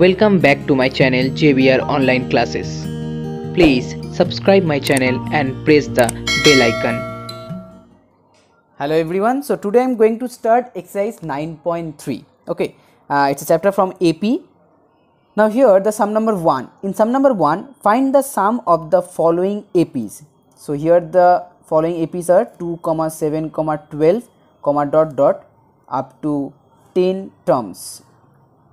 Welcome back to my channel JBR Online Classes. Please subscribe my channel and press the bell icon. Hello everyone. So today I am going to start exercise 9.3. Okay, it's a chapter from AP. Now here the sum number 1. In sum number 1, find the sum of the following APs. So here the following APs are 2, 7, 12, dot dot up to 10 terms.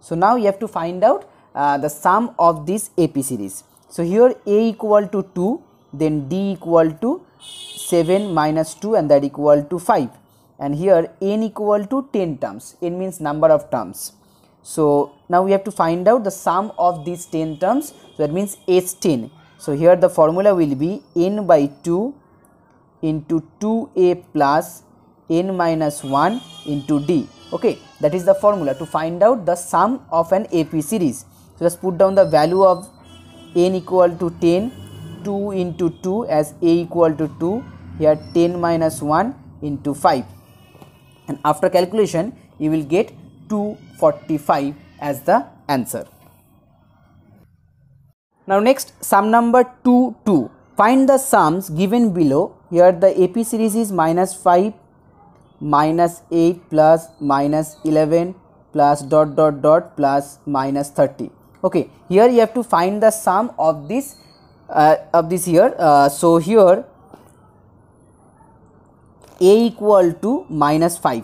So now you have to find out the sum of this AP series. So here A equal to 2, then D equal to 7 minus 2 and that equal to 5, and here N equal to 10 terms. N means number of terms. So now we have to find out the sum of these 10 terms. So that means S10. So here the formula will be N by 2 into 2A plus N minus 1 into D. Okay, that is the formula to find out the sum of an AP series. So just put down the value of N equal to 10, 2 into 2 as A equal to 2, here 10 minus 1 into 5, and after calculation you will get 245 as the answer. Now next, sum number 2. Find the sums given below. Here the AP series is minus 5, minus 8 plus minus 11 plus dot dot dot plus minus 30. Okay, here you have to find the sum of this here. So here A equal to minus 5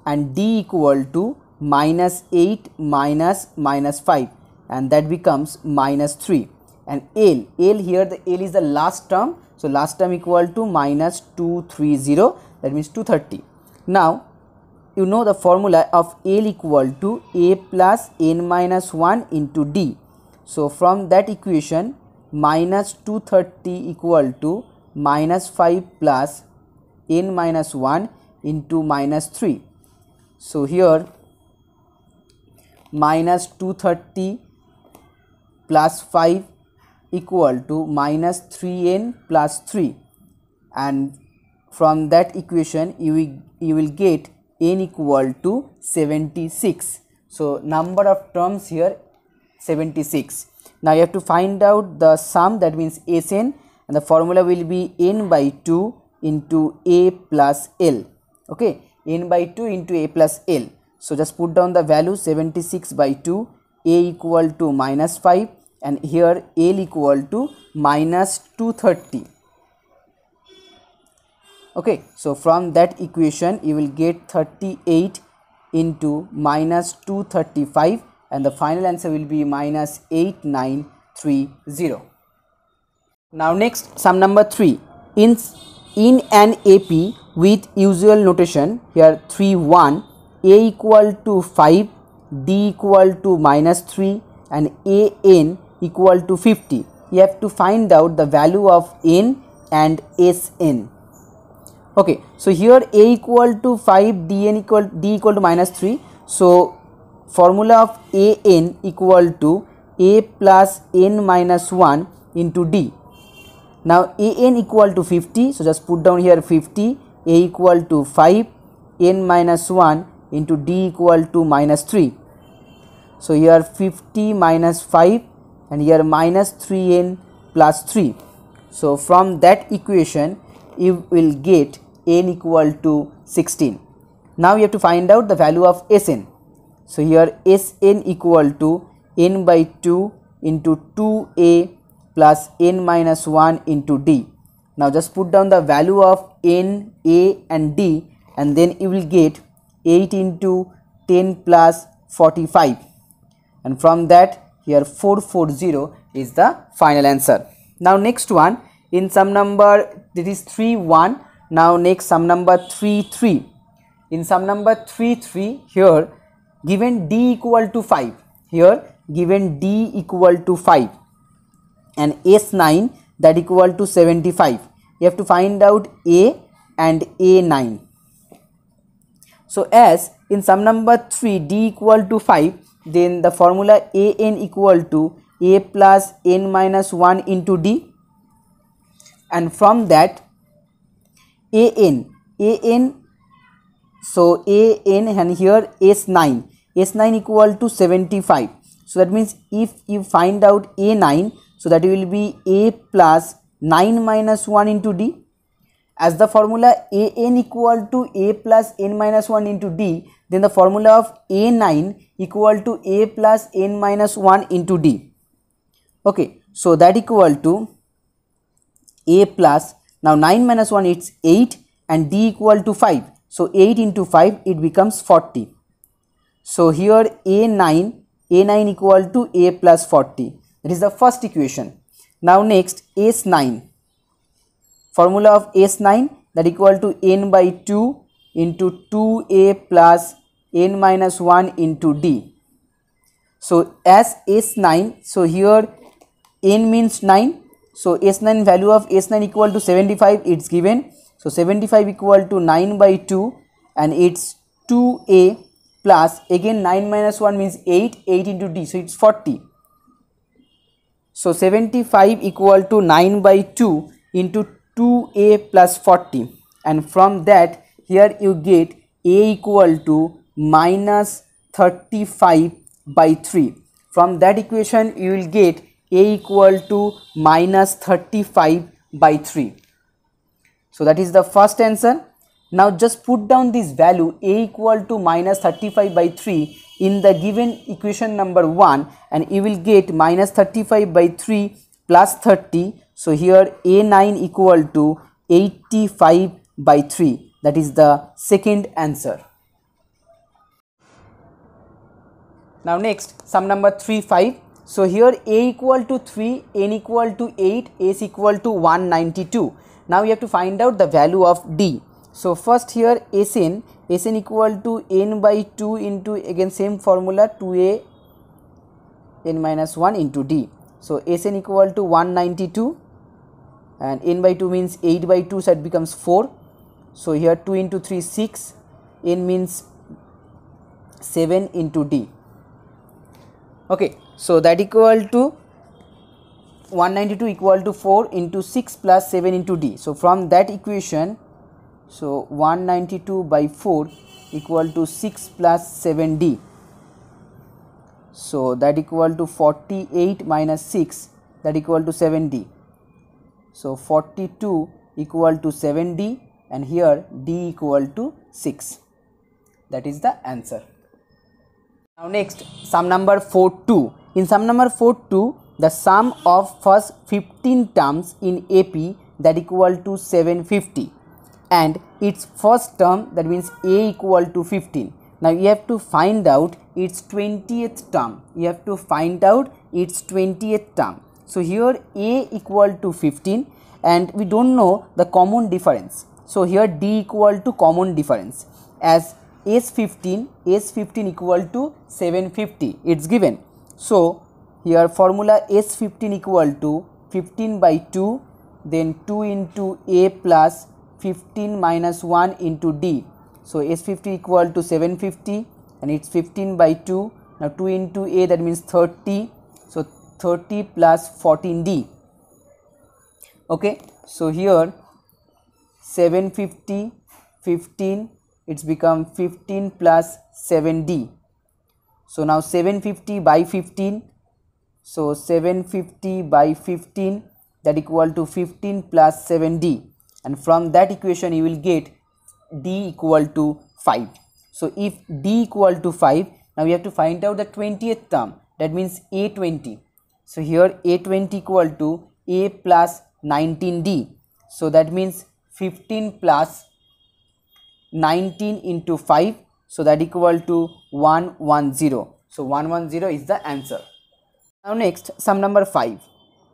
and D equal to minus 8 minus 5, and that becomes minus 3, and L here the L is the last term. So last term equal to minus 230, that means 230. Now you know the formula of L equal to A plus N minus 1 into D. So from that equation, minus 230 equal to minus 5 plus N minus 1 into minus 3. So here minus 230 plus 5 equal to minus 3n plus 3, and from that equation you will get n equal to 76. So number of terms here 76. Now you have to find out the sum, that means Sn, and the formula will be n by 2 into A plus L. Okay, n by 2 into A plus L. So just put down the value 76 by 2, A equal to minus 5, and here L equal to minus 230. Okay, so from that equation you will get 38 into minus 235, and the final answer will be minus 8930. Now next, sum number 3. In an AP with usual notation, here 3 1, A equal to 5, D equal to minus 3 and AN equal to 50. You have to find out the value of N and Sn. Okay, so here A equal to 5, D equal to minus 3. So formula of AN equal to A plus N minus 1 into D. Now AN equal to 50, so just put down here 50, A equal to 5, N minus 1 into D equal to minus 3. So here 50 minus 5 and here minus 3n plus 3. So from that equation you will get n equal to 16. Now you have to find out the value of Sn. So here Sn equal to n by 2 into 2A plus n minus 1 into D. Now just put down the value of n, A and D, and then you will get 8 into 10 plus 45, and from that here 440 is the final answer. Now next one, in sum number, that is 3 1. Now next, sum number 3. In sum number 3, here given D equal to 5, here given D equal to 5 and S9 that equal to 75. You have to find out A and A9. So as in sum number 3 D equal to 5, then the formula AN equal to A plus N minus 1 into D, and from that AN, so AN, and here S9 equal to 75. So that means if you find out A9, so that will be A plus 9 minus 1 into D. As the formula An equal to A plus n minus 1 into D, then the formula of A9 equal to A plus n minus 1 into D. Okay, so that equal to A plus, now 9 minus 1 it's 8 and D equal to 5. So 8 into 5 it becomes 40. So here A9 equal to A plus 40. That is the first equation. Now next S9. Formula of S9, that equal to n by 2 into 2A plus n minus 1 into D. So as S9, so here n means 9. So S9, value of S9 equal to 75, it's given. So 75 equal to 9 by 2 and it's 2A plus, again 9 minus 1 means 8 into D, so it's 40. So 75 equal to 9 by 2 into 2A plus 40, and from that here you get A equal to minus 35 by 3. From that equation you will get A equal to minus 35 by 3. So that is the first answer. Now just put down this value A equal to minus 35 by 3 in the given equation number 1 and you will get minus 35 by 3 plus 30. So here A9 equal to 85 by 3. That is the second answer. Now next, sum number 3, 5. So here A equal to 3, N equal to 8, S equal to 192. Now we have to find out the value of D. So first here Sn equal to n by 2 into, again same formula, 2A n minus 1 into D. So Sn equal to 192 and n by 2 means 8 by 2, so it becomes 4. So here 2 into 3 6, n means 7 into D. Okay, so that equal to 192 equal to 4 into 6 plus 7 into D. So from that equation, so 192 by 4 equal to 6 plus 7D. So that equal to 48 minus 6, that equal to 7D. So 42 equal to 7D and here D equal to 6. That is the answer. Now next, sum number 4-2. In sum number 4-2, the sum of first 15 terms in AP, that equal to 750, and its first term, that means A equal to 15. Now you have to find out its 20th term. You have to find out its 20th term. So here A equal to 15 and we don't know the common difference. So here D equal to common difference, as S15 equal to 750, it's given. So here formula S15 equal to 15 by 2, then 2 into A plus 15 minus 1 into D. So S50 equal to 750 and it's 15 by 2. Now 2 into A, that means 30. So 30 plus 14D. Okay, so here 750, 15, it's become 15 plus 7D. So now 750 by 15. So 750 by 15, that equal to 15 plus 7D. And from that equation you will get D equal to 5. So if D equal to 5, now we have to find out the 20th term, that means A20. So here A20 equal to A plus 19D. So that means 15 plus 19 into 5. So that equal to 110. So 110 is the answer. Now next, sum number 5.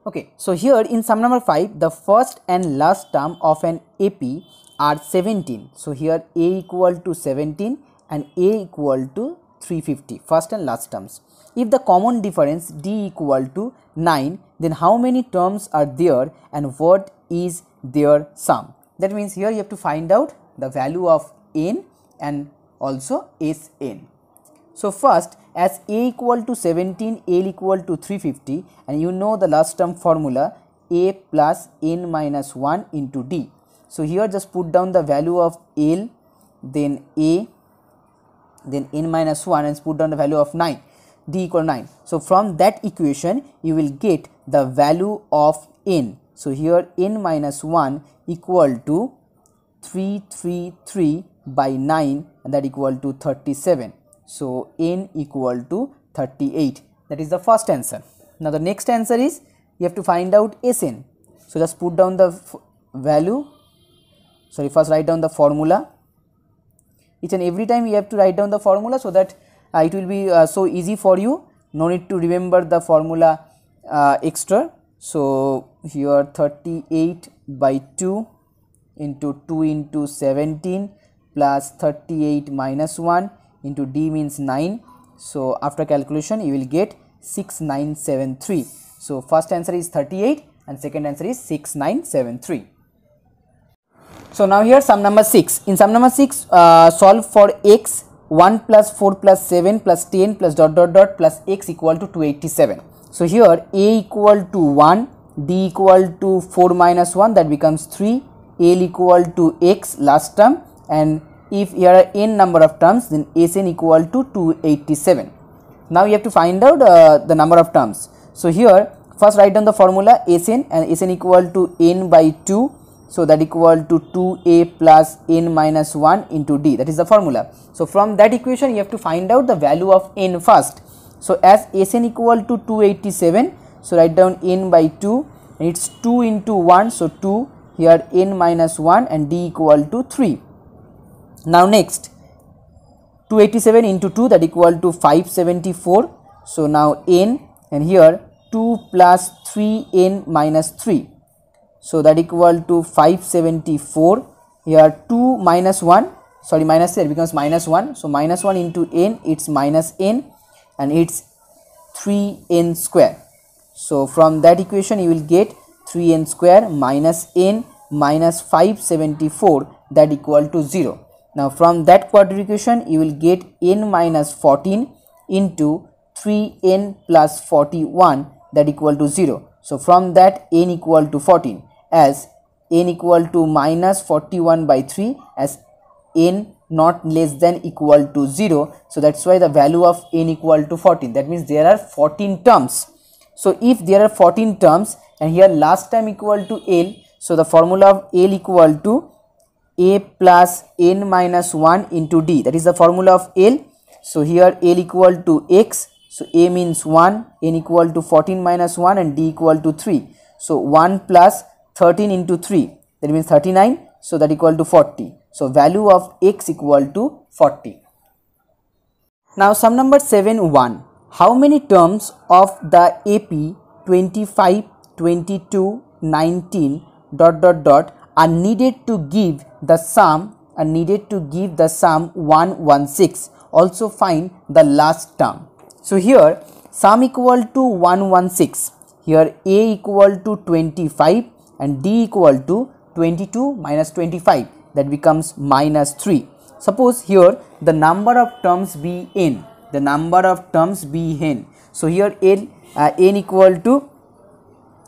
Okay, so here in sum number 5, the first and last term of an AP are 17. So here A equal to 17 and A equal to 350, first and last terms. If the common difference D equal to 9, then how many terms are there and what is their sum? That means here you have to find out the value of N and also Sn. So first, as A equal to 17, L equal to 350, and you know the last term formula, A plus N minus 1 into D. So here just put down the value of L, then A, then N minus 1 and put down the value of 9. d equal 9. So from that equation you will get the value of n. So here n minus 1 equal to 333 by 9, and that equal to 37. So n equal to 38. That is the first answer. Now the next answer is you have to find out Sn. So just put down the value, first write down the formula. Each and every time you have to write down the formula so that it will be so easy for you, no need to remember the formula extra. So here 38 by 2 into 2 into 17 plus 38 minus 1 into d means 9. So after calculation you will get 6973. So first answer is 38 and second answer is 6973. So now here sum number 6. In sum number 6 solve for x 1 plus 4 plus 7 plus 10 plus dot dot dot plus x equal to 287. So here a equal to 1, d equal to 4 minus 1, that becomes 3, l equal to x last term, and if here are n number of terms then Sn equal to 287. Now you have to find out the number of terms. So here first write down the formula Sn, and Sn equal to n by 2. So that equal to 2a plus n minus 1 into d, that is the formula. So from that equation you have to find out the value of n first. So as Sn equal to 287, so write down n by 2, and it's 2 into 1, so 2, here n minus 1 and d equal to 3. Now next 287 into 2, that equal to 574. So now n, and here 2 plus 3n minus 3. So that equal to 574. Here 2 minus 1, minus here becomes minus 1. So minus 1 into n, it's minus n, and it's 3n square. So from that equation you will get 3n square minus n minus 574, that equal to 0. Now from that quadratic equation you will get n minus 14 into 3n plus 41, that equal to 0. So from that n equal to 14, as n equal to minus 41 by 3, as n not less than equal to 0. So that's why the value of n equal to 14. That means there are 14 terms. So if there are 14 terms and here last term equal to l, so the formula of l equal to a plus n minus 1 into d, that is the formula of l. So here l equal to x, so a means 1, n equal to 14 minus 1 and d equal to 3. So 1 plus 13 into 3, that means 39, so that equal to 40. So value of x equal to 40. Now sum number 7(1). How many terms of the AP 25, 22, 19 dot dot dot are needed to give the sum 116? Also find the last term. So here sum equal to 116. Here a equal to 25 and d equal to 22 minus 25, that becomes minus 3. Suppose here the number of terms be n, so here n equal to,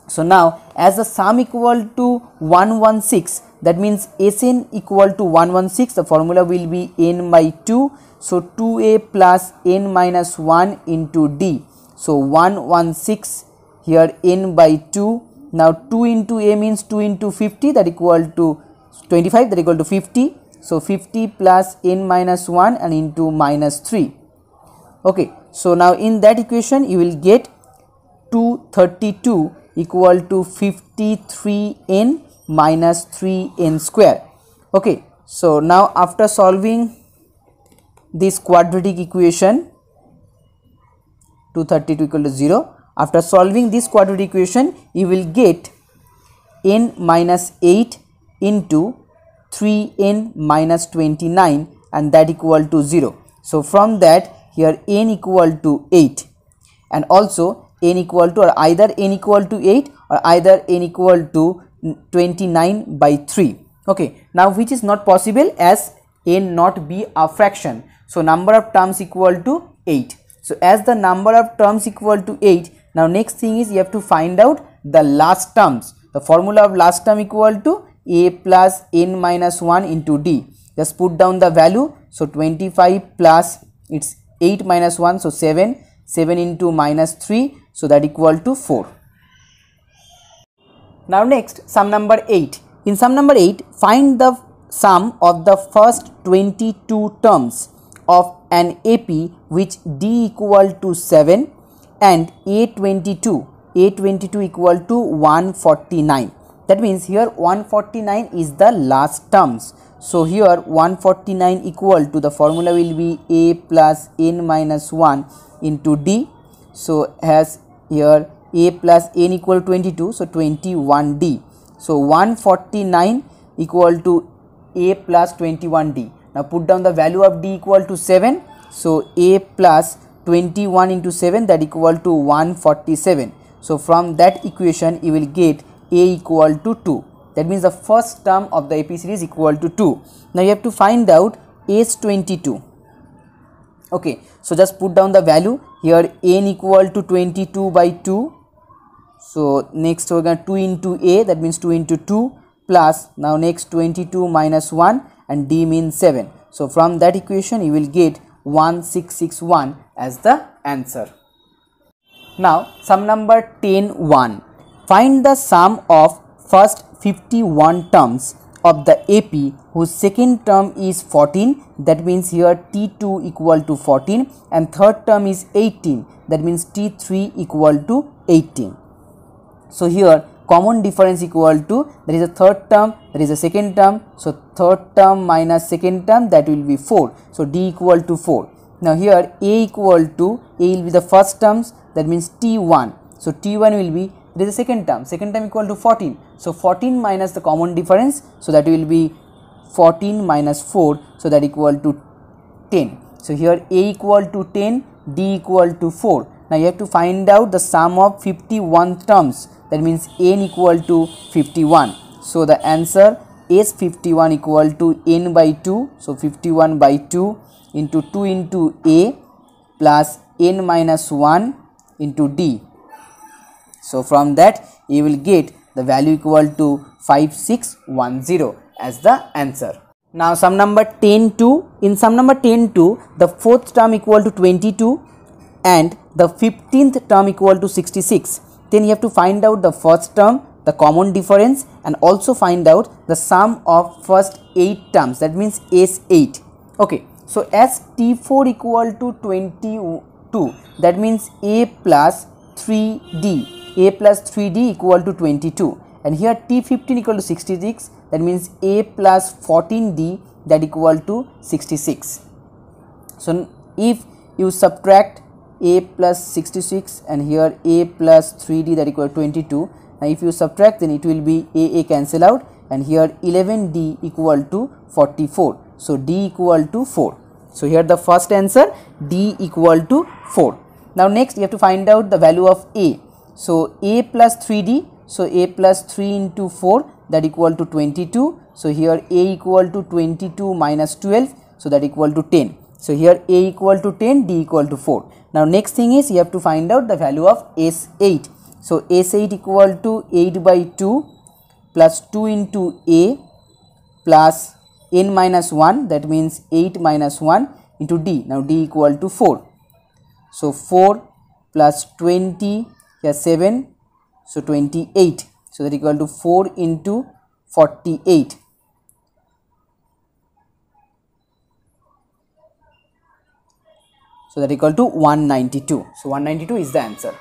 so now as the sum equal to 116, that means Sn equal to 116, the formula will be n by 2, so 2a plus n minus 1 into d. So 116, here n by 2. Now 2 into a means 2 into 50, that equal to 25, that equal to 50. So 50 plus n minus 1 and into minus 3. Okay, so now in that equation you will get 232 equal to 53n minus 3n square. Okay, so now after solving this quadratic equation 232 equal to 0, after solving this quadratic equation you will get n minus 8 into 3n minus 29, and that equal to 0. So from that here n equal to 8, and also n equal to, or either n equal to 8 or either n equal to 29 by 3. Okay, now which is not possible as n not be a fraction. So number of terms equal to 8. So as the number of terms equal to 8, now next thing is you have to find out the last terms. The formula of last term equal to a plus n minus 1 into d. Just put down the value. So 25 plus, it's 8 minus 1, so 7, 7 into minus 3, so that equal to 4. Now next, sum number 8. In sum number 8, find the sum of the first 22 terms of an AP which D equal to 7 and A22 equal to 149. That means here 149 is the last terms. So here 149 equal to, the formula will be A plus n minus 1 into D. So as here A plus n equal to 22, so 21D. So 149 equal to A plus 21D. Now put down the value of D equal to 7. So A plus 21 into 7, that equal to 147. So from that equation you will get A equal to 2. That means the first term of the AP series equal to 2. Now you have to find out S22. Okay, so just put down the value here. N equal to 22 by 2. So next we are going to 2 into A, that means 2 into 2 plus, now next 22 minus 1 and D means 7. So from that equation you will get 1661 as the answer. Now sum number 10(1). Find the sum of first 51 terms of the AP whose second term is 14, that means here T2 equal to 14, and third term is 18, that means T3 equal to 18. So here common difference equal to, there is a third term, there is a second term, so third term minus second term, that will be 4. So D equal to 4. Now here A equal to, A will be the first terms, that means T1. So T1 will be, there is a second term equal to 14. So 14 minus the common difference, so that will be 14 minus 4, so that equal to 10. So here A equal to 10, D equal to 4. Now you have to find out the sum of 51 terms, that means N equal to 51. So the answer is 51 equal to N by 2. So 51 by 2 into 2 into A plus N minus 1 into D. So from that you will get the value equal to 5610 as the answer. Now sum number 10(2). In sum number 10(2), the fourth term equal to 22 and the 15th term equal to 66. Then you have to find out the first term, the common difference, and also find out the sum of first 8 terms, that means S8. Okay, so as T4 equal to 22, that means A plus 3D equal to 22, and here T15 equal to 66, that means A plus 14D, that equal to 66. So if you subtract A plus 66 and here A plus 3D, that equal to 22, now if you subtract, then it will be A cancel out, and here 11D equal to 44. So D equal to 4. So here the first answer, D equal to 4. Now next you have to find out the value of A. So A plus 3D, so A plus 3 into 4, that equal to 22. So here A equal to 22 minus 12, so that equal to 10. So here A equal to 10, D equal to 4. Now next thing is you have to find out the value of S8. So S8 equal to 8 by 2 plus 2 into A plus N minus 1, that means 8 minus 1 into D. Now D equal to 4. So 4 plus 20, here 7, so 28. So that equal to 4 into 48. So that equal to 192. So 192 is the answer.